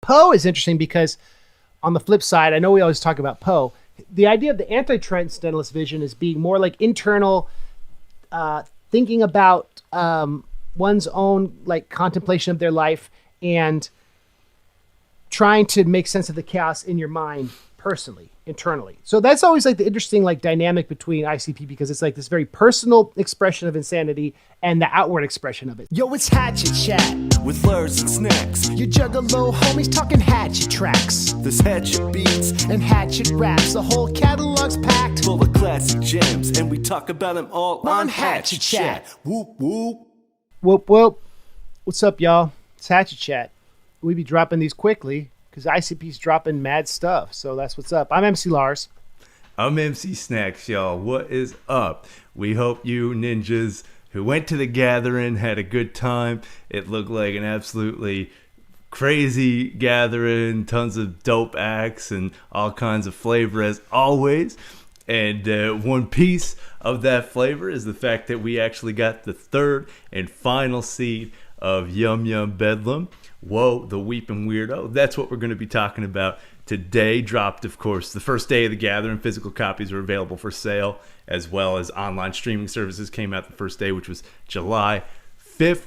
Poh is interesting because on the flip side, I know we always talk about Poh. The idea of the anti-transcendentalist vision is being more like internal, thinking about one's own like contemplation of their life and trying to make sense of the chaos in your mind personally, internally. So that's always like the interesting like dynamic between ICP, because it's like this very personal expression of insanity and the outward expression of it. Yo, it's Hatchet Chat with Lars and Snax. Your juggalo homies talking hatchet tracks. There's hatchet beats and hatchet raps. The whole catalog's packed full of classic gems, and we talk about them all on Hatchet Chat. Whoop whoop. Whoop whoop. What's up, y'all? It's Hatchet Chat. We be dropping these quickly because ICP's dropping mad stuff. So that's what's up. I'm MC Lars. I'm MC Snax, y'all. What is up? We hope you ninjas who went to the gathering had a good time. It looked like an absolutely crazy gathering, tons of dope acts and all kinds of flavor as always. And one piece of that flavor is the fact that we actually got the third and final seed of Yum Yum Bedlam, Woh the Weeping Weirdo. That's what we're going to be talking about today. Dropped, of course, the first day of the gathering. Physical copies are available for sale, as well as online streaming services came out the first day, which was July 5th.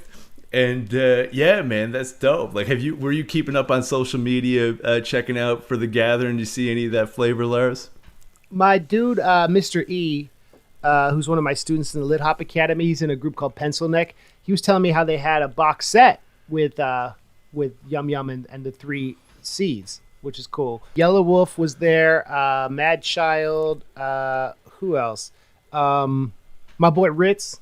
And yeah, man, that's dope. Like, were you keeping up on social media, checking out for the gathering? Did you see any of that flavor, Lars? My dude, Mr. E, who's one of my students in the Lit Hop Academy, he's in a group called Pencil Neck. He was telling me how they had a box set with Yum Yum and the 3 seeds, which is cool. Yellow Wolf was there, Mad Child, who else? My boy Ritz,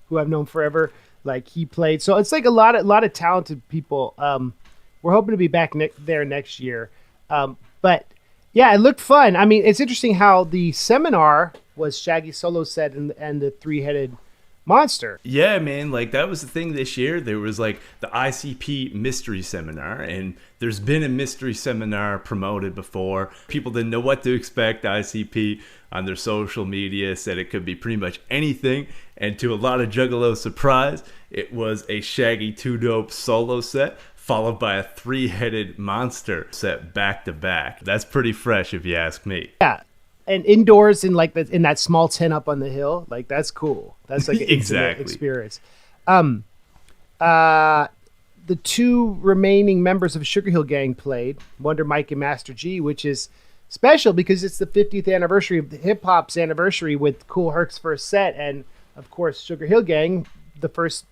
who I've known forever, like he played. So it's like a lot of talented people. We're hoping to be back there next year. But yeah, it looked fun. I mean, it's interesting how the seminar was Shaggy's solo set and the 3-headed monster. Yeah, man, like that was the thing this year. There was like the ICP mystery seminar, and there's been a mystery seminar promoted before. People didn't know what to expect. ICP on their social media said it could be pretty much anything, and to a lot of juggalo surprise, it was a Shaggy 2 Dope solo set followed by a 3-headed monster set back to back. That's pretty fresh if you ask me. Yeah. And indoors in that small tent up on the hill, like that's cool. That's like an exactly experience. The 2 remaining members of Sugar Hill Gang played, Wonder Mike and Master G, which is special because it's the 50th anniversary of the hip hop's anniversary with Kool Herc's first set, and of course Sugar Hill Gang, the first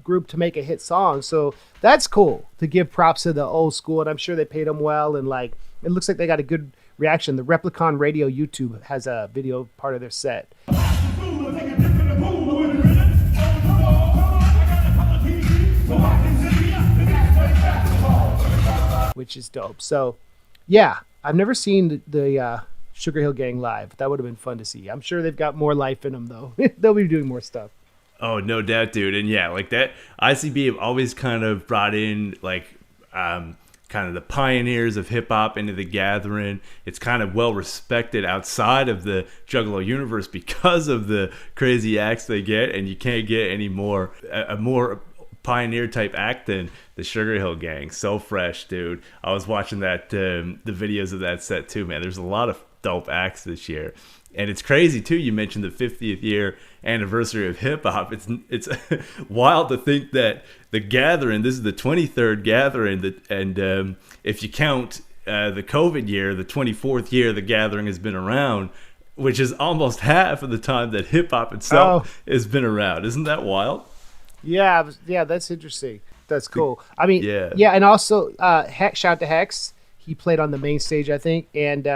group to make a hit song. So that's cool to give props to the old school, and I'm sure they paid them well, and like it looks like they got a good reaction. The Replicon Radio YouTube has a video part of their set, which is dope. So yeah, I've never seen the Sugar Hill Gang live. That would have been fun to see. I'm sure they've got more life in them though. They'll be doing more stuff. Oh, no doubt, dude. And yeah, like that ICB have always kind of brought in like kind of the pioneers of hip hop into the gathering. It's kind of well respected outside of the Juggalo universe because of the crazy acts they get, and you can't get any more a more pioneer type act than the Sugar Hill Gang. So fresh, dude. I was watching that the videos of that set too, man. There's a lot of dope acts this year. And it's crazy too. You mentioned the 50th year anniversary of hip hop. It's wild to think that the gathering, this is the 23rd gathering, and if you count the COVID year, the 24th year the gathering has been around, which is almost half of the time that hip hop itself has been around. Isn't that wild? Yeah, that's interesting. That's cool. I mean, yeah, and also shout out to Hex. He played on the main stage, I think, and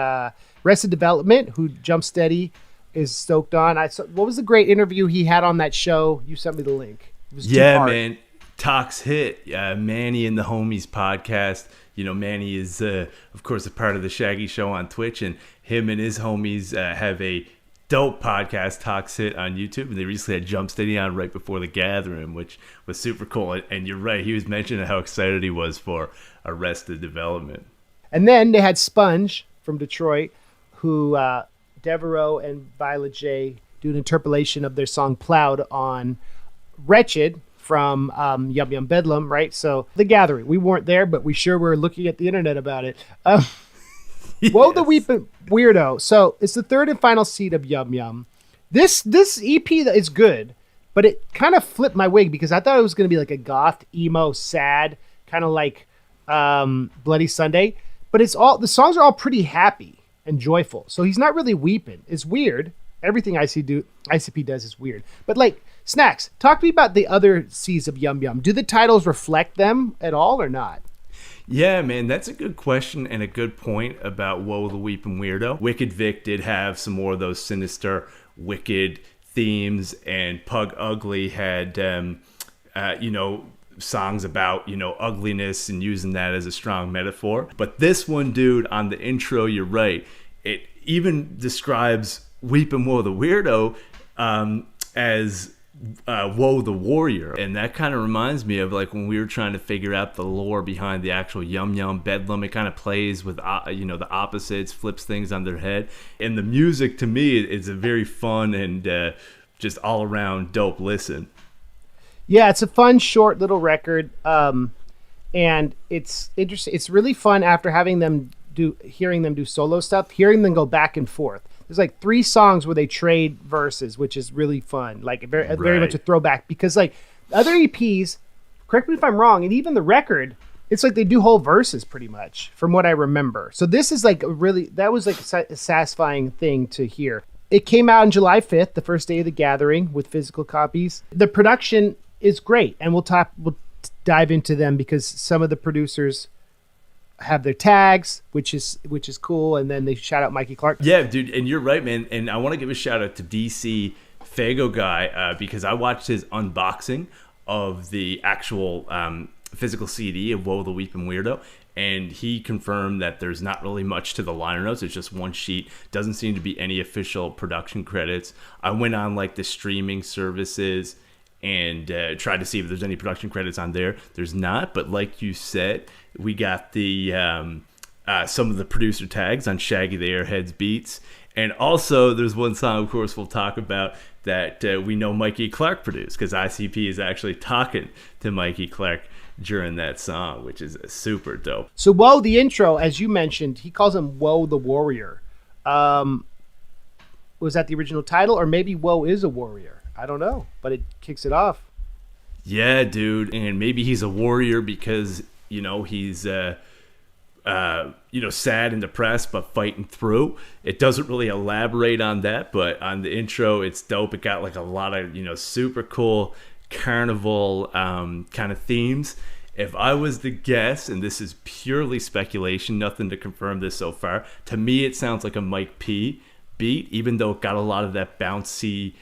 Arrested Development, who Jump Steady is stoked on. What was the great interview he had on that show? You sent me the link. It was man. Talks hit. Manny and the Homies podcast. You know, Manny is, of course, a part of the Shaggy Show on Twitch, and him and his homies have a dope podcast, Talks Hit, on YouTube. And they recently had Jump Steady on right before the gathering, which was super cool. And you're right, he was mentioning how excited he was for Arrested Development. And then they had Sponge from Detroit, who Devereaux and Violet J do an interpolation of their song Plowed on Wretched from Yum Yum Bedlam, right? So The Gathering. We weren't there, but we sure were looking at the internet about it. Yes. Woh the Weeping Weirdo. So it's the third and final seed of Yum Yum. This EP is good, but it kind of flipped my wig because I thought it was going to be like a goth, emo, sad, kind of like Bloody Sunday. But the songs are all pretty happy and joyful. So he's not really weeping. It's weird. Everything ICP does is weird. But like, Snax, talk to me about the other C's of Yum Yum. Do the titles reflect them at all or not? Yeah, man, that's a good question and a good point about Woh the Weeping Weirdo. Wicked Vic did have some more of those sinister, wicked themes, and Pug Ugly had, songs about, ugliness and using that as a strong metaphor. But this one, dude, on the intro, you're right. It even describes Weeping Woh the Weirdo as Woh the Warrior. And that kind of reminds me of like when we were trying to figure out the lore behind the actual Yum Yum Bedlam. It kind of plays with, the opposites, flips things on their head. And the music, to me, is a very fun and just all around dope listen. Yeah, it's a fun, short little record. And it's interesting. It's really fun after hearing them do solo stuff, hearing them go back and forth. There's like 3 songs where they trade verses, which is really fun. Like very much a throwback because like other EPs, correct me if I'm wrong, and even the record, it's like they do whole verses pretty much from what I remember. So this is like that was like a satisfying thing to hear. It came out on July 5th, the first day of the Gathering with physical copies. The production is great. And we'll dive into them because some of the producers have their tags, which is cool, and then they shout out Mikey Clark. Yeah, dude, and you're right, man. And I want to give a shout out to DC Fago guy because I watched his unboxing of the actual physical CD of Woh the Weeping Weirdo, and he confirmed that there's not really much to the liner notes. It's just one sheet. Doesn't seem to be any official production credits. I went on like the streaming services and tried to see if there's any production credits on there. There's not, but like you said, we got the some of the producer tags on Shaggy the Airhead's beats. And also there's one song, of course, we'll talk about that we know Mikey Clark produced because ICP is actually talking to Mikey Clark during that song, which is super dope. So Woh the Intro, as you mentioned, he calls him Woh the Warrior. Was that the original title, or maybe Woh is a warrior? I don't know, but it kicks it off. Yeah, dude, and maybe he's a warrior because he's sad and depressed, but fighting through. It doesn't really elaborate on that, but on the intro, it's dope. It got like a lot of super cool carnival kind of themes. If I was to guess, and this is purely speculation, nothing to confirm this so far, to me it sounds like a Mike P beat, even though it got a lot of that bouncy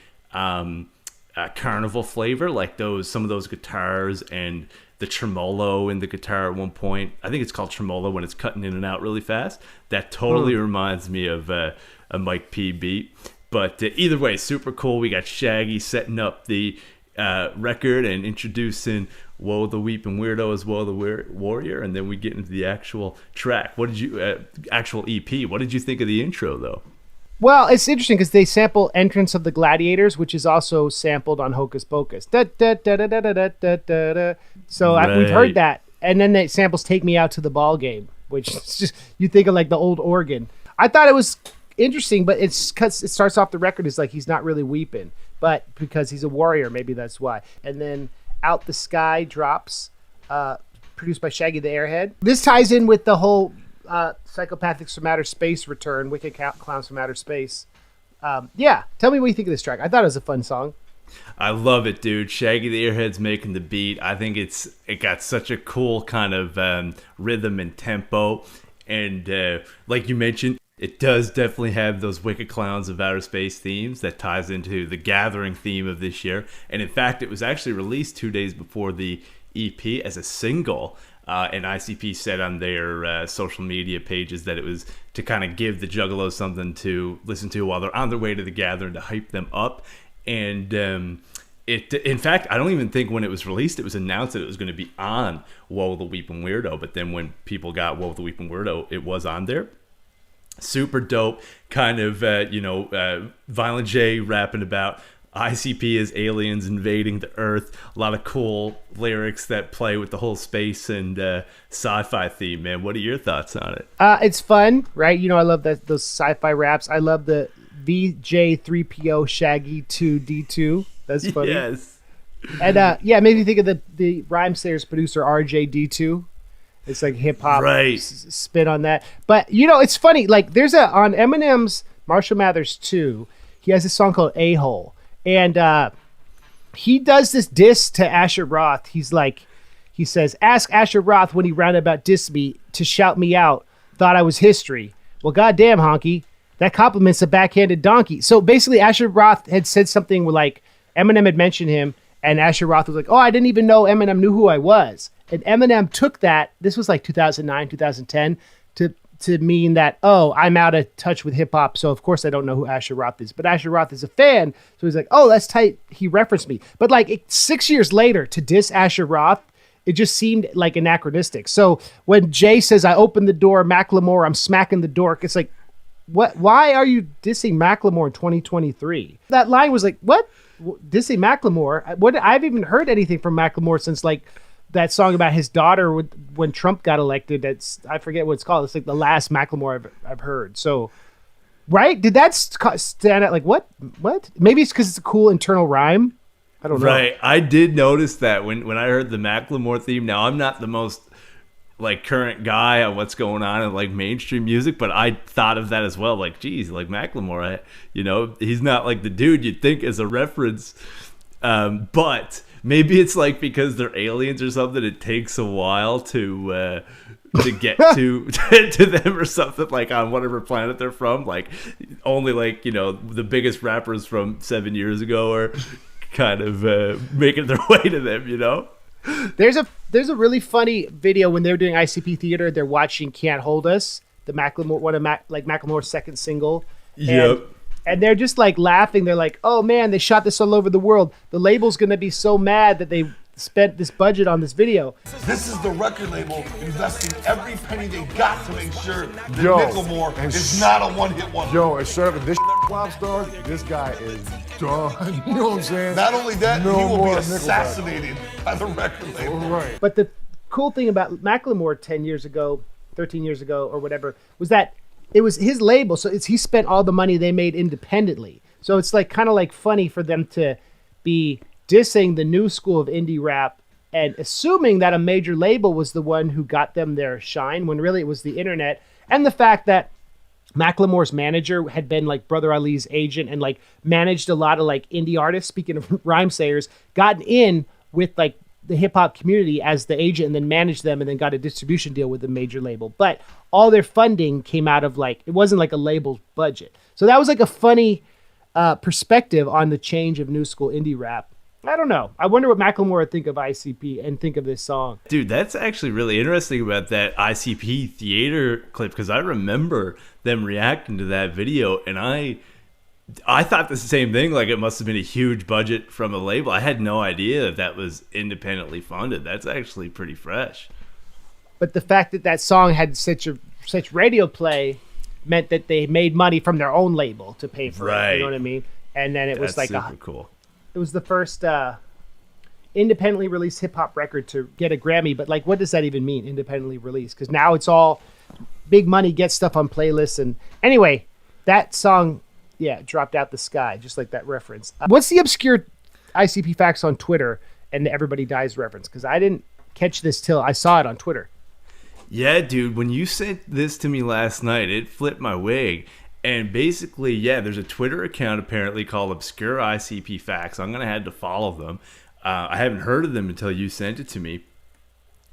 carnival flavor, like some of those guitars and the tremolo in the guitar at one point. I think it's called tremolo when it's cutting in and out really fast. That totally reminds me of a Mike P beat. But either way, super cool. We got Shaggy setting up the record and introducing Woh the Weeping Weirdo as Woh the Warrior, and then we get into the actual track. What did you actual EP? What did you think of the intro though? Well, it's interesting because they sample Entrance of the Gladiators, which is also sampled on Hocus Pocus. Da, da, da, da, da, da, da, da, da. So we've heard that. And then the samples Take Me Out to the Ball Game, which is just, you think of like the old organ. I thought it was interesting, but it's because it starts off the record as like he's not really weeping, but because he's a warrior, maybe that's why. And then Out the Sky drops, produced by Shaggy the Airhead. This ties in with the whole Psychopathics from Outer Space return, Wicked Clowns from Outer Space. Tell me what you think of this track. I thought it was a fun song. I love it, dude. Shaggy the Airhead's making the beat. I think it got such a cool kind of rhythm and tempo. And like you mentioned, it does definitely have those Wicked Clowns of Outer Space themes that ties into the Gathering theme of this year. And in fact, it was actually released 2 days before the EP as a single. And ICP said on their social media pages that it was to kind of give the Juggalos something to listen to while they're on their way to the Gathering, to hype them up. And in fact, I don't even think when it was released, it was announced that it was going to be on Woh the Weeping Weirdo. But then when people got Woh the Weeping Weirdo, it was on there. Super dope, kind of, Violent J rapping about ICP is aliens invading the Earth. A lot of cool lyrics that play with the whole space and sci-fi theme, man. What are your thoughts on it? It's fun, right? I love those sci-fi raps. I love the VJ3PO Shaggy 2D2. That's funny. Yes. And it made me think of the Rhymesayers producer RJD2. It's like hip hop spin on that. But it's funny. Like there's on Eminem's Marshall Mathers 2, he has a song called A-Hole. And he does this diss to Asher Roth. He says, ask Asher Roth when he roundabout dissed me to shout me out. Thought I was history. Well, goddamn, honky. That compliment's a backhanded donkey. So basically, Asher Roth had said something where like Eminem had mentioned him, and Asher Roth was like, oh, I didn't even know Eminem knew who I was. And Eminem took that, this was like 2009, 2010, to mean that, oh, I'm out of touch with hip hop, so of course I don't know who Asher Roth is. But Asher Roth is a fan, so he's like, oh, that's tight. He referenced me. But like 6 years later, to diss Asher Roth, it just seemed like anachronistic. So when Jay says, I opened the door, Macklemore, I'm smacking the dork, it's like, what? Why are you dissing Macklemore in 2023? That line was like, what? Dissing Macklemore? What? I haven't even heard anything from Macklemore since like that song about his daughter when Trump got elected. I forget what it's called. It's like the last Macklemore I've heard. So, right? Did that stand out? Like what? Maybe it's because it's a cool internal rhyme. I don't know. Right. I did notice that when I heard the Macklemore theme. Now I'm not the most like current guy on what's going on in like mainstream music, but I thought of that as well. Like, geez, like Macklemore, he's not like the dude you'd think as a reference, but. Maybe it's like because they're aliens or something, it takes a while to get to them or something, like on whatever planet they're from. Like only like, the biggest rappers from 7 years ago are kind of making their way to them, There's a really funny video when they're doing ICP theater. They're watching "Can't Hold Us," the Macklemore, Macklemore's second single. Yep. And they're just like laughing. They're like, "Oh man, they shot this all over the world. The label's gonna be so mad that they spent this budget on this video." This is the record label investing every penny they got to make sure that Macklemore is not a one-hit wonder. Yo, instead of this flop star, this guy is done. You know what I'm saying? Not only that, no he will be more assassinated by the record label. Right. But the cool thing about Macklemore 10 years ago, 13 years ago, or whatever, was that it was his label. So he spent all the money they made independently. So it's like kind of like funny for them to be dissing the new school of indie rap and assuming that a major label was the one who got them their shine, when really it was the internet. And the fact that Macklemore's manager had been like Brother Ali's agent and like managed a lot of like indie artists, speaking of Rhymesayers, gotten in with like the hip hop community as the agent and then managed them and then got a distribution deal with a major label. But all their funding came out of like, it wasn't like a label's budget. So that was like a funny perspective on the change of new school indie rap. I don't know. I wonder what Macklemore would think of ICP and think of this song. Dude, that's actually really interesting about that ICP theater clip, because I remember them reacting to that video, and I thought the same thing. Like, it must have been a huge budget from a label. I had no idea that was independently funded. That's actually pretty fresh. But the fact that that song had such radio play meant that they made money from their own label to pay for it. You know what I mean? And then it was like super cool. It was the first independently released hip hop record to get a Grammy. But like, what does that even mean, independently released? Because now it's all big money, get stuff on playlists. And anyway, that song, dropped out the sky, just like that reference. What's the obscure ICP facts on Twitter and the Everybody Dies reference? Because I didn't catch this till I saw it on Twitter. Yeah, dude, when you sent this to me last night, it flipped my wig. And basically, there's a Twitter account apparently called Obscure ICP Facts. I'm going to have to follow them. I haven't heard of them until you sent it to me.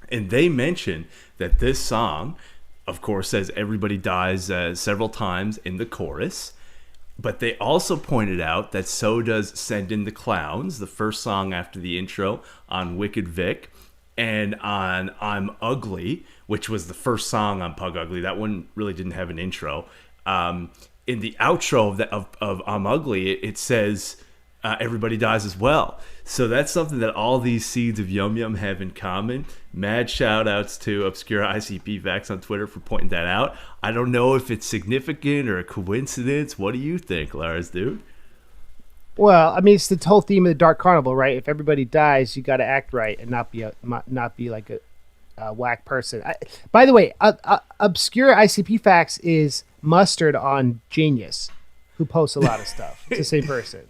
And they mention that this song, of course, says Everybody Dies several times in the chorus. But they also pointed out that so does Send in the Clowns, the first song after the intro on Wicked Vic, and on I'm Ugly, which was the first song on Pug Ugly. That one really didn't have an intro. In the outro of I'm Ugly, it says Everybody Dies as well. So that's something that all these seeds of Yum Yum have in common. Mad shout outs to Obscure ICP Facts on Twitter for pointing that out. I don't know if it's significant or a coincidence. What do you think, Lars, dude? Well, I mean, it's the whole theme of the Dark Carnival, right? If everybody dies, you got to act right and not be like a whack person. By the way, obscure ICP facts is Mustard on Genius, who posts a lot of stuff. It's the same person.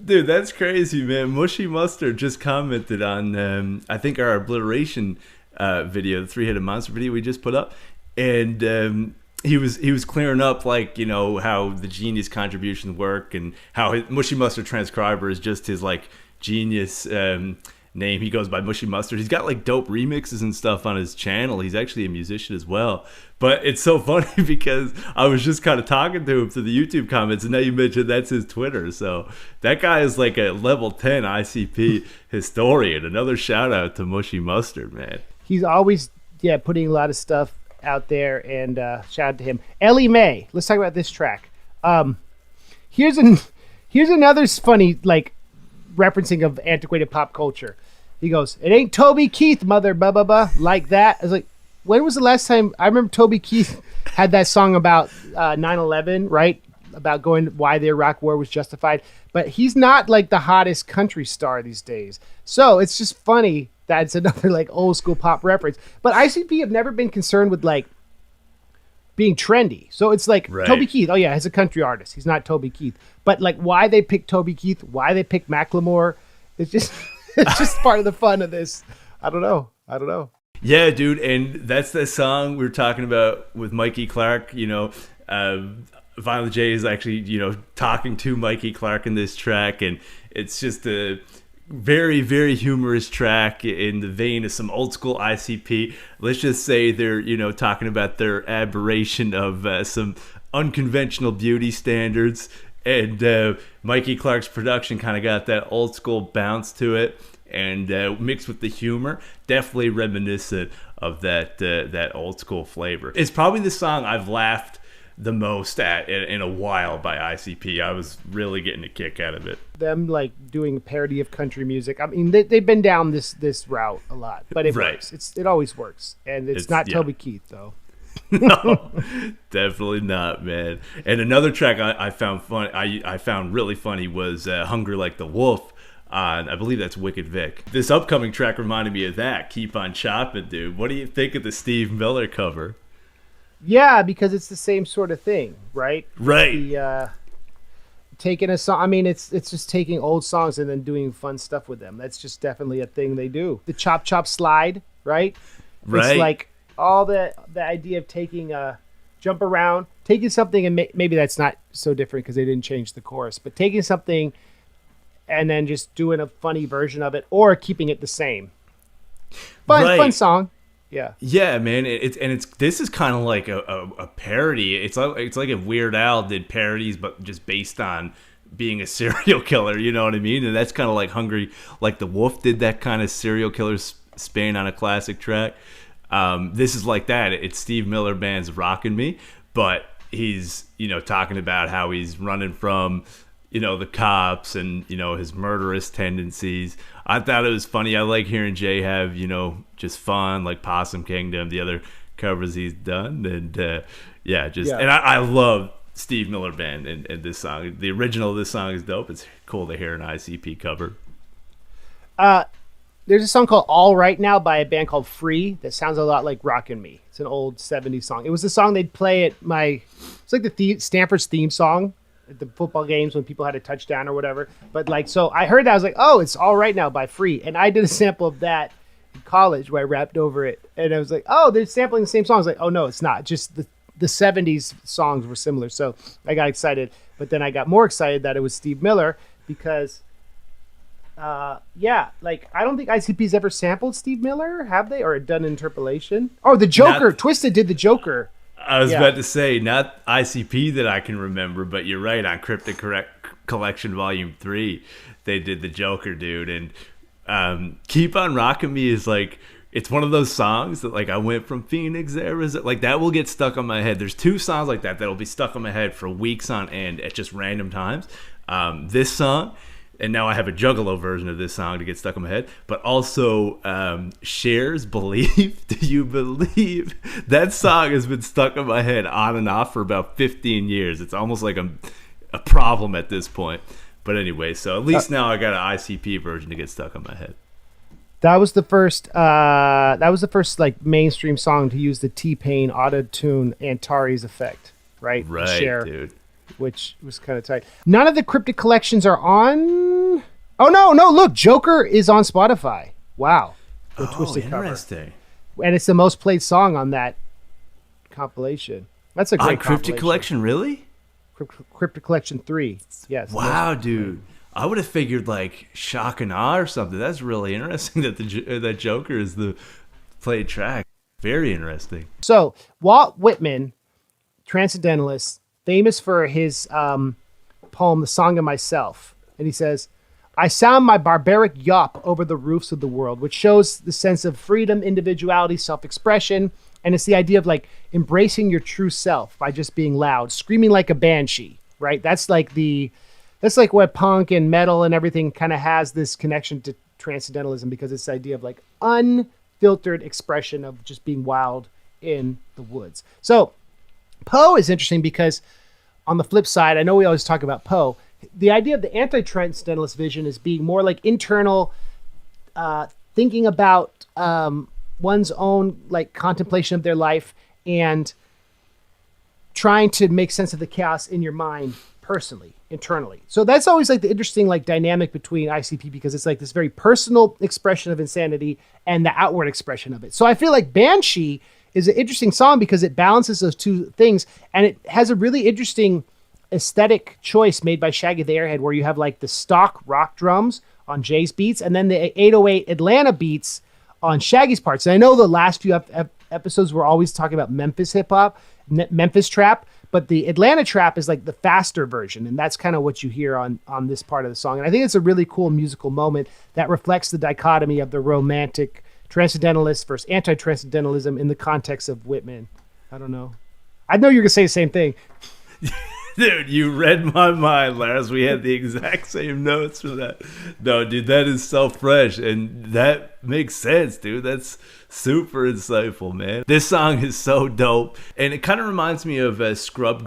Dude, that's crazy, man. Mushy Mustard just commented on, I think, our obliteration video, the three-headed monster video we just put up, and he was clearing up, like, you know, how the Genius contributions work and how Mushy Mustard Transcriber is just his, like, Genius name. He goes by Mushy Mustard. He's got, like, dope remixes and stuff on his channel. He's actually a musician as well. But it's so funny because I was just kind of talking to him through the YouTube comments, and now you mentioned that's his Twitter. So that guy is like a level 10 ICP historian. Another shout out to Mushy Mustard, man. He's always putting a lot of stuff out there, and shout out to him. Elly May. Let's talk about this track. Here's another funny, like, referencing of antiquated pop culture. He goes, "It ain't Toby Keith, mother blah blah blah," like that. I was like, when was the last time? I remember Toby Keith had that song about 9/11, right? About why the Iraq War was justified. But he's not like the hottest country star these days. So it's just funny that it's another like old school pop reference. But ICP have never been concerned with like being trendy. So it's like Toby Keith. Oh yeah, he's a country artist. He's not Toby Keith. But like why they pick Toby Keith, why they pick Macklemore, it's just it's just part of the fun of this. I don't know. Yeah, dude, and that's the song we were talking about with Mikey Clark. You know, Violent J is actually, you know, talking to Mikey Clark in this track, and it's just a very, very humorous track in the vein of some old school ICP. Let's just say they're, you know, talking about their aberration of some unconventional beauty standards, and Mikey Clark's production kind of got that old school bounce to it. And mixed with the humor, definitely reminiscent of that old school flavor. It's probably the song I've laughed the most at in a while by ICP. I was really getting a kick out of it. Them like doing a parody of country music. I mean, they've been down this route a lot, but it works. It always works, and it's not Toby Keith though. No, definitely not, man. And another track I found fun. I found really funny was "Hungry Like the Wolf." I believe that's Wicked Vic. This upcoming track reminded me of that. Keep on chopping, dude. What do you think of the Steve Miller cover? Yeah, because it's the same sort of thing, right? Right. Taking a song. I mean, it's just taking old songs and then doing fun stuff with them. That's just definitely a thing they do. The chop chop slide, right? Right. It's like all the idea of taking a jump around, taking something, and maybe that's not so different because they didn't change the chorus, but taking something and then just doing a funny version of it or keeping it the same. Fun song. Yeah. Yeah, man. This is kind of like a parody. It's like if Weird Al did parodies, but just based on being a serial killer, you know what I mean? And that's kind of like Hungry Like the Wolf did that kind of serial killer spin on a classic track. This is like that. It's Steve Miller Band's Rockin' Me, but he's, you know, talking about how he's running from, you know, the cops and, you know, his murderous tendencies. I thought it was funny. I like hearing Jay have, you know, just fun, like Possum Kingdom, the other covers he's done. And and I love Steve Miller Band and this song. The original of this song is dope. It's cool to hear an ICP cover. There's a song called All Right Now by a band called Free that sounds a lot like Rockin' Me. It's an old 70s song. It was the song they'd play at it's like the Stanford's theme song at the football games when people had a touchdown or whatever. But like, so I heard that, I was like, oh, it's All Right Now by Free. And I did a sample of that in college where I rapped over it. And I was like, oh, they're sampling the same song. I was like, oh no, it's not. Just the 70s songs were similar. So I got excited, but then I got more excited that it was Steve Miller because like I don't think ICP's ever sampled Steve Miller, have they? Or done interpolation? Oh, the Joker. Twisted did the Joker. I was about to say, not ICP that I can remember, but you're right, on Cryptic Collection Volume 3, they did the Joker, dude. And Keep on Rockin' Me is like, it's one of those songs that like I went from Phoenix, Arizona, like that will get stuck on my head. There's two songs like that that'll be stuck on my head for weeks on end at just random times. This song, and now I have a Juggalo version of this song to get stuck in my head, but also Cher's Believe. Do you believe? That song has been stuck in my head on and off for about 15 years. It's almost like a problem at this point. But anyway, so at least now I got an ICP version to get stuck on my head. That was the first. That was the first like mainstream song to use the T-Pain auto-tune Antares effect, right? Right, Cher, dude. which was kind of tight. None of the Cryptic collections are on. Oh no! Look, Joker is on Spotify. Wow, the twisted interesting. cover, and it's the most played song on that compilation. That's a great Cryptic Collection, really? Cryptic Collection 3. Yes. Wow, dude. I would have figured like Shock and Awe or something. That's really interesting that that Joker is the played track. Very interesting. So Walt Whitman, transcendentalist, famous for his poem "The Song of Myself," and he says, "I sound my barbaric yawp over the roofs of the world," which shows the sense of freedom, individuality, self-expression, and it's the idea of like embracing your true self by just being loud, screaming like a banshee. Right? That's like what punk and metal and everything kind of has this connection to transcendentalism, because it's the idea of like unfiltered expression of just being wild in the woods. So Poe is interesting because on the flip side, I know we always talk about Poe, the idea of the anti-transcendentalist vision is being more like internal, thinking about one's own like contemplation of their life and trying to make sense of the chaos in your mind personally, internally. So that's always like the interesting like dynamic between ICP, because it's like this very personal expression of insanity and the outward expression of it. So I feel like Banshee is an interesting song because it balances those two things, and it has a really interesting aesthetic choice made by Shaggy the Airhead, where you have like the stock rock drums on Jay's beats and then the 808 Atlanta beats on Shaggy's parts. And I know the last few episodes we're always talking about Memphis hip hop, Memphis trap, but the Atlanta trap is like the faster version, and that's kind of what you hear on this part of the song. And I think it's a really cool musical moment that reflects the dichotomy of the romantic transcendentalist versus anti-transcendentalism in the context of Whitman. I don't know. I know you're gonna say the same thing. Dude, you read my mind, Lars. We had the exact same notes for that. No, dude, that is so fresh, and that makes sense, dude. That's super insightful, man. This song is so dope, and it kind of reminds me of a Scrub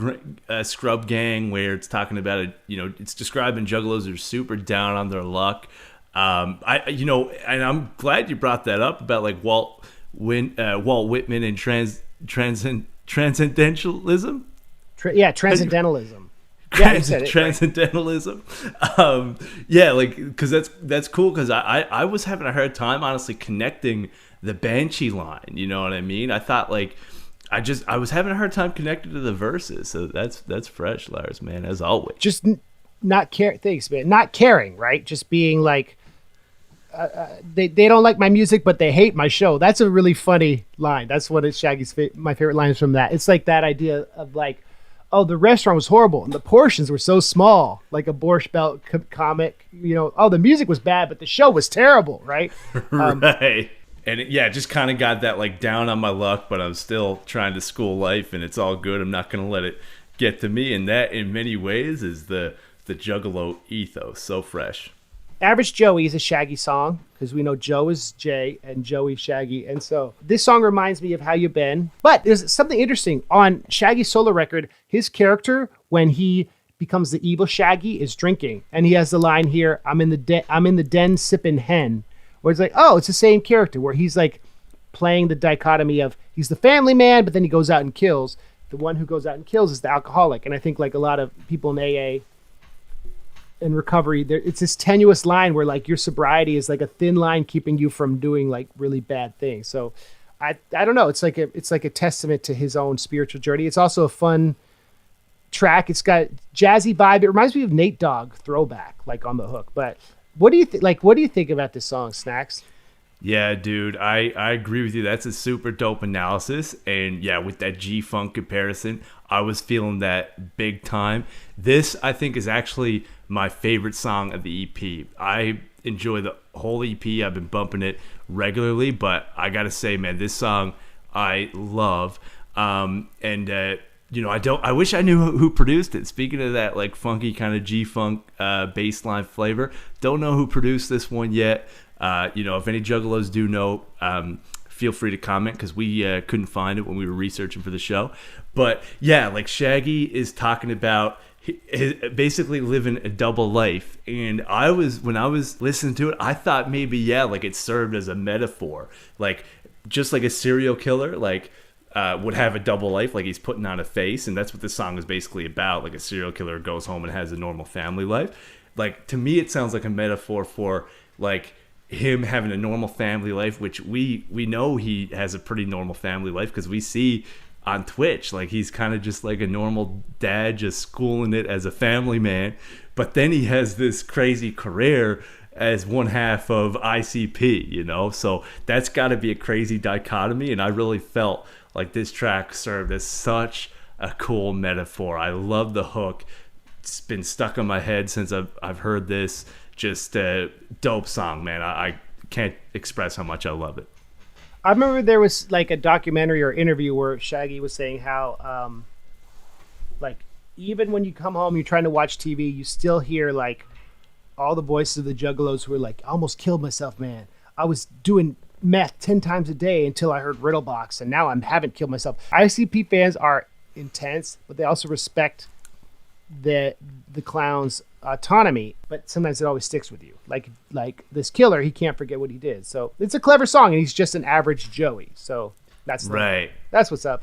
Gang, where it's talking about it's describing juggalos are super down on their luck. And I'm glad you brought that up about like Walt Whitman and transcendentalism. Transcendentalism. Yeah, transcendentalism. Because that's cool. Because I was having a hard time, honestly, connecting the Banshee line. You know what I mean? I thought like I was having a hard time connecting to the verses. So that's fresh, Lars, man, as always. Just not care. Thanks, man. Not caring, right? Just being like, they don't like my music, but they hate my show. That's a really funny line. That's what is Shaggy's my favorite line is from that. It's like that idea of like, oh, the restaurant was horrible and the portions were so small, like a Borscht Belt comic. Oh, the music was bad, but the show was terrible, right? Right. And it just kind of got that like down on my luck, but I'm still trying to school life, and it's all good. I'm not going to let it get to me. And that, in many ways, is the juggalo ethos. So fresh. Average Joey is a Shaggy song, because we know Joe is Jay and Joey Shaggy. And so this song reminds me of How You Been. But there's something interesting. On Shaggy's solo record, his character, when he becomes the evil Shaggy, is drinking. And he has the line here, I'm in the den sipping hen. Where it's like, oh, it's the same character, where he's like playing the dichotomy of he's the family man, but then he goes out and kills. The one who goes out and kills is the alcoholic. And I think like a lot of people in AA in recovery, it's this tenuous line where like your sobriety is like a thin line keeping you from doing like really bad things. So I don't know. It's like a testament to his own spiritual journey. It's also a fun track. It's got jazzy vibe. It reminds me of Nate Dogg throwback, like on the hook. But what do you what do you think about this song, Snax? Yeah, dude, I agree with you. That's a super dope analysis. And yeah, with that G-Funk comparison, I was feeling that big time. This, I think, is actually my favorite song of the EP. I enjoy the whole EP. I've been bumping it regularly, but I gotta say, man, this song I love. I wish I knew who produced it. Speaking of that, like funky kind of G-Funk bassline flavor, don't know who produced this one yet. If any juggalos do know, feel free to comment because we couldn't find it when we were researching for the show. But yeah, like Shaggy is talking about basically living a double life. And when I was listening to it, I thought maybe, yeah, like it served as a metaphor. Like, just like a serial killer, like, would have a double life, like he's putting on a face, and that's what this song is basically about. Like a serial killer goes home and has a normal family life. Like, to me, it sounds like a metaphor for like him having a normal family life, which we know he has a pretty normal family life because we see on Twitch, like he's kind of just like a normal dad, just schooling it as a family man. But then he has this crazy career as one half of ICP, you know? So that's got to be a crazy dichotomy, and I really felt like this track served as such a cool metaphor. I love the hook. It's been stuck in my head since I've heard this. Just a dope song, man. I can't express how much I love it. I remember there was like a documentary or interview where Shaggy was saying how, like, even when you come home, you're trying to watch TV, you still hear like all the voices of the juggalos who are like, I almost killed myself, man. I was doing meth 10 times a day until I heard Riddlebox, and now I haven't killed myself. ICP fans are intense, but they also respect the clown's autonomy, but sometimes it always sticks with you. Like this killer, he can't forget what he did. So it's a clever song, and he's just an average Joey. So that's right. That's what's up.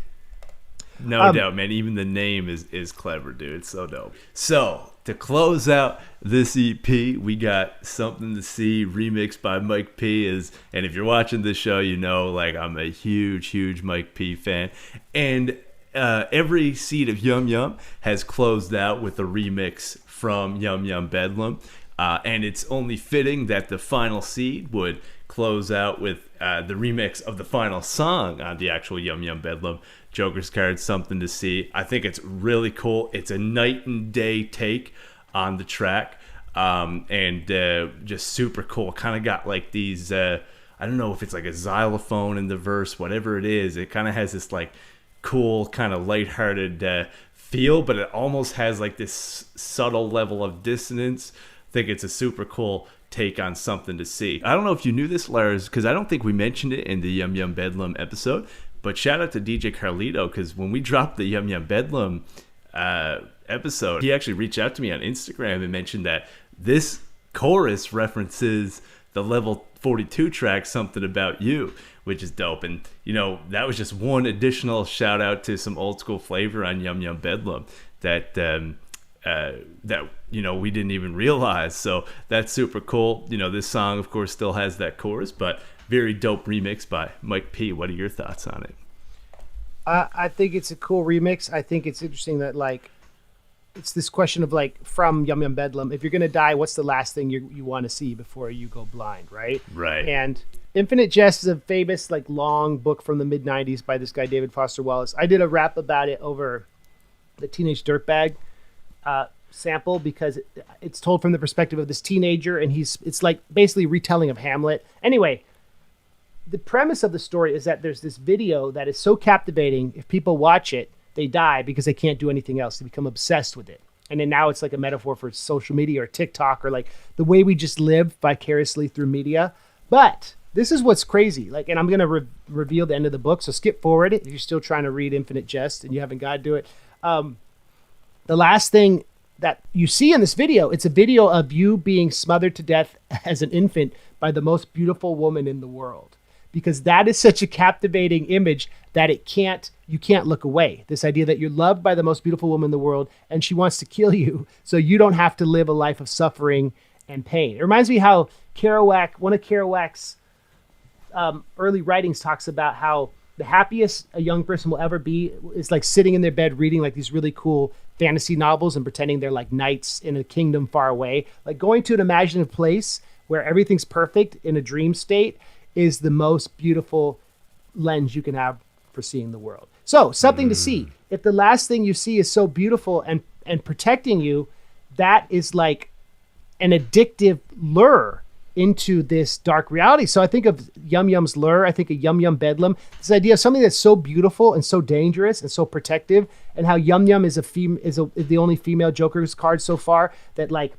No doubt, man. Even the name is clever, dude. It's so dope. So to close out this EP, we got Something to See remixed by Mike P. And if you're watching this show, you know, like, I'm a huge Mike P fan. And every seed of Yum Yum has closed out with a remix from Yum Yum Bedlam. And it's only fitting that the final seed would close out with the remix of the final song on the actual Yum Yum Bedlam Joker's Card, Something to See. I think it's really cool. It's a night and day take on the track, and just super cool. Kind of got like these, I don't know if it's like a xylophone in the verse, whatever it is. It kind of has this like cool, kind of lighthearted feel, but it almost has like this subtle level of dissonance. I think it's a super cool take on Something to See. I don't know if you knew this, Lars, because I don't think we mentioned it in the Yum Yum Bedlam episode, but shout out to DJ Carlito, because when we dropped the Yum Yum Bedlam episode, he actually reached out to me on Instagram and mentioned that this chorus references the level 42 track Something About You, which is dope. And, you know, that was just one additional shout out to some old school flavor on Yum Yum Bedlam that you know, we didn't even realize. So that's super cool. You know, this song, of course, still has that chorus, but very dope remix by Mike P. What are your thoughts on it? I think it's a cool remix. I think it's interesting that, like, it's this question of, like, from Yum Yum Bedlam, if you're going to die, what's the last thing you want to see before you go blind, right? Right. And Infinite Jest is a famous, like, long book from the mid-'90s by this guy, David Foster Wallace. I did a rap about it over the Teenage Dirtbag sample, because it's told from the perspective of this teenager, and it's like basically retelling of Hamlet. Anyway, the premise of the story is that there's this video that is so captivating, if people watch it, they die because they can't do anything else. They become obsessed with it. And then now it's like a metaphor for social media or TikTok, or like the way we just live vicariously through media. But this is what's crazy. Like, and I'm going to reveal the end of the book, so skip forward if you're still trying to read Infinite Jest and you haven't got to it. The last thing that you see in this video, it's a video of you being smothered to death as an infant by the most beautiful woman in the world, because that is such a captivating image that you can't look away. This idea that you're loved by the most beautiful woman in the world, and she wants to kill you so you don't have to live a life of suffering and pain. It reminds me how one of Kerouac's early writings talks about how the happiest a young person will ever be is like sitting in their bed reading like these really cool fantasy novels and pretending they're like knights in a kingdom far away. Like, going to an imaginative place where everything's perfect in a dream state is the most beautiful lens you can have for seeing the world. So, Something to See. If the last thing you see is so beautiful and protecting you, that is like an addictive lure into this dark reality. So I think of Yum Yum's lure. I think of Yum Yum Bedlam. This idea of something that's so beautiful and so dangerous and so protective, and how Yum Yum is the only female Joker's card so far, that like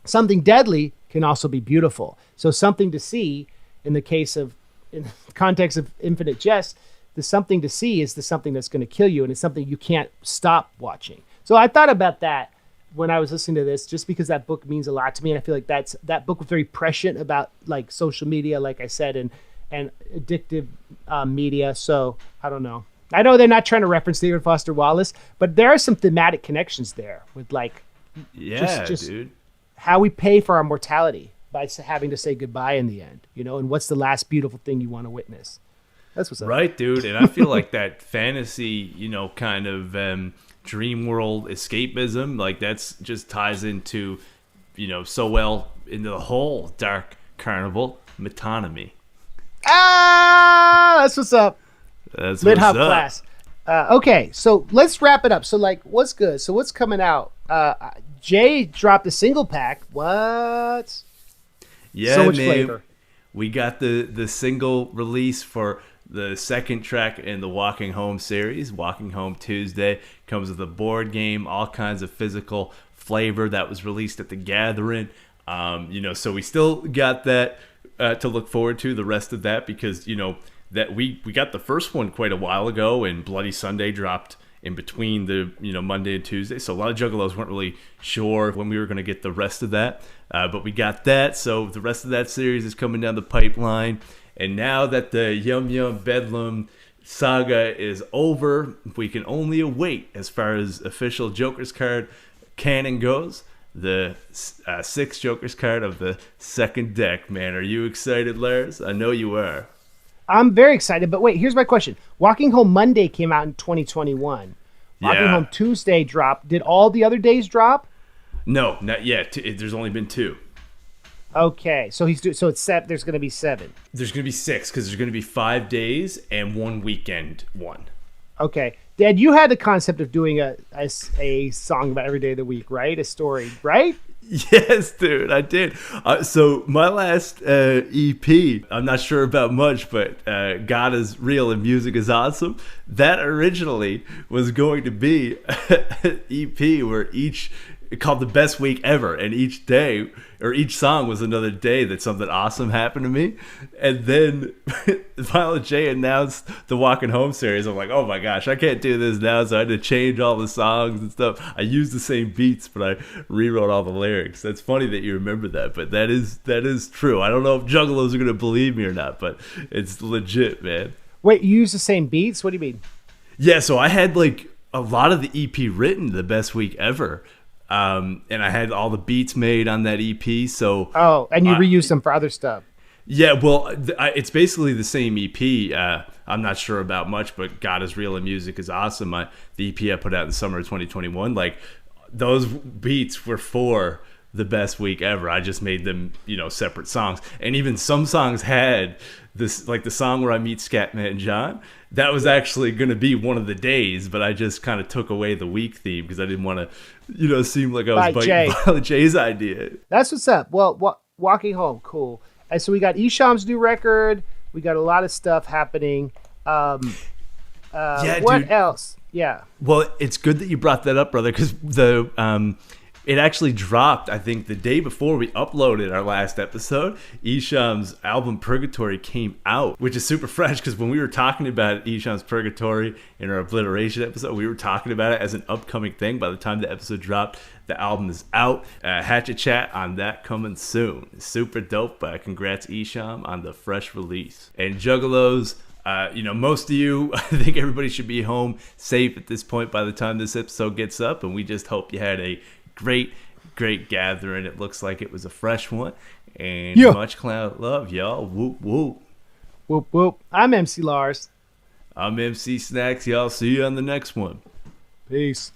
something deadly can also be beautiful. So Something to See, in the case of in the context of Infinite Jest, the something to see is the something that's going to kill you, and it's something you can't stop watching. So I thought about that when I was listening to this, just because that book means a lot to me, and I feel like that book was very prescient about like social media, like I said, and addictive media. So I don't know. I know they're not trying to reference Theodore Foster Wallace, but there are some thematic connections there with like, just dude, how we pay for our mortality by having to say goodbye in the end, you know, and what's the last beautiful thing you want to witness. That's what's up. Right, dude. And I feel like that fantasy, you know, kind of dream world escapism, like that's just ties into, you know, so well into the whole Dark Carnival metonymy. That's what's up. That's Lit what's Hop up. class. Okay, so let's wrap it up. So like, what's good? So what's coming out? Jay dropped a single pack. What? Yeah, so much man. flavor. We got the single release for the second track in the Walking Home series. Walking Home Tuesday comes with a board game, all kinds of physical flavor that was released at the Gathering. You know, so we still got that to look forward to, the rest of that, because, you know, that we got the first one quite a while ago, and Bloody Sunday dropped in between the, you know, Monday and Tuesday. So a lot of juggalos weren't really sure when we were going to get the rest of that. But we got that. So the rest of that series is coming down the pipeline. And now that the Yum Yum Bedlam saga is over, we can only await, as far as official Joker's card canon goes, the sixth Joker's card of the second deck. Man, are you excited, Lars? I know you are. I'm very excited, but wait, here's my question. Walking Home Monday came out in 2021. Walking Home Tuesday dropped. Did all the other days drop? No, not yet. There's only been 2. Okay, so it's set. There's going to be 7. There's going to be 6, because there's going to be 5 days and 1 weekend one. Okay, Dad, you had the concept of doing a song about every day of the week, right? A story, right? Yes, dude, I did. So my last EP, I'm not sure about much, but God is Real and Music is Awesome. That originally was going to be an EP where called The Best Week Ever, and each day or each song was another day that something awesome happened to me. And then Violent J announced the Walking Home series. I'm like, oh my gosh, I can't do this now, so I had to change all the songs and stuff. I used the same beats, but I rewrote all the lyrics. That's funny that you remember that, but that is true. I don't know if juggalos are gonna believe me or not, but it's legit, man. Wait, you use the same beats? What do you mean? Yeah, so I had like a lot of the EP written, The Best Week Ever. And I had all the beats made on that EP. So and you reused them for other stuff. Yeah, well, it's basically the same EP. I'm not sure about much, but God is Real and Music is Awesome. The EP I put out in the summer of 2021. Like, those beats were for The Best Week Ever. I just made them, you know, separate songs. And even some songs had this, like the song where I meet Scatman John. That was actually going to be one of the days, but I just kind of took away the week theme because I didn't want to, you know, seem like I was biting Violent J's idea. That's what's up. Well, Walking Home, cool. And so we got Isham's new record. We got a lot of stuff happening. What dude. else? Yeah. Well, it's good that you brought that up, brother, because it actually dropped, I think, the day before we uploaded our last episode. Isham's album Purgatory came out, which is super fresh because when we were talking about Isham's Purgatory in our Obliteration episode, we were talking about it as an upcoming thing. By the time the episode dropped, the album is out. Hatchet Chat on that coming soon. Super dope. Congrats, Isham, on the fresh release. And Juggalos, you know, most of you, I think everybody should be home safe at this point by the time this episode gets up, and we just hope you had a great gathering. It looks like it was a fresh one, and much clown love, y'all. Whoop whoop whoop whoop. I'm MC Lars. I'm MC Snax. Y'all see you on the next one. Peace.